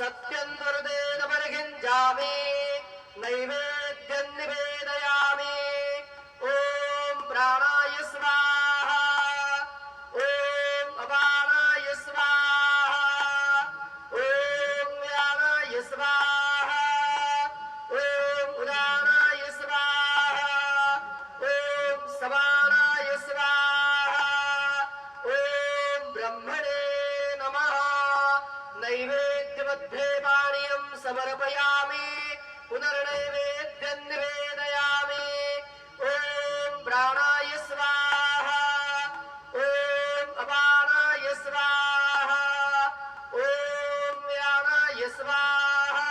सत्यं दुर्देन परिगिञ्जामि नैवेद्यं निवेदयामि ॐ प्राणाय स्वाहा ॐ अपानाय स्वाहा ॐ व्यानाय स्वाहा ॐ उदानाय स्वाहा ॐ समानाय स्वाहा ॐ ब्रह्मणे नमः नैवेद्यमध्ये पानीयं समर्पयामि पुनर्नैवेद्यं निवेदयामि ॐ प्राणाय स्वाहा ॐ अपानाय स्वाहा ॐ व्यानाय स्वाहा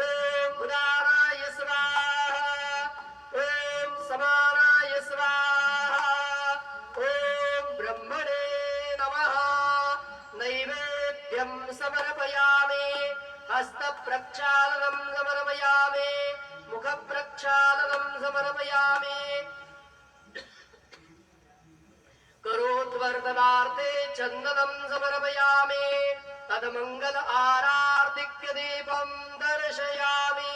ॐ उदानाय स्वाहा ॐ समानाय स्वाहा ॐ ब्रह्मणे नमः नैवेद्यं समर्पयामि हस्तप्रक्षालनं समर्पयामि मुखप्रक्षालनं समर्पयामि करोत्वर्तनार्थे चन्दनं समर्पयामि तद्मङ्गल आरार्तिक्य दीपं दर्शयामि।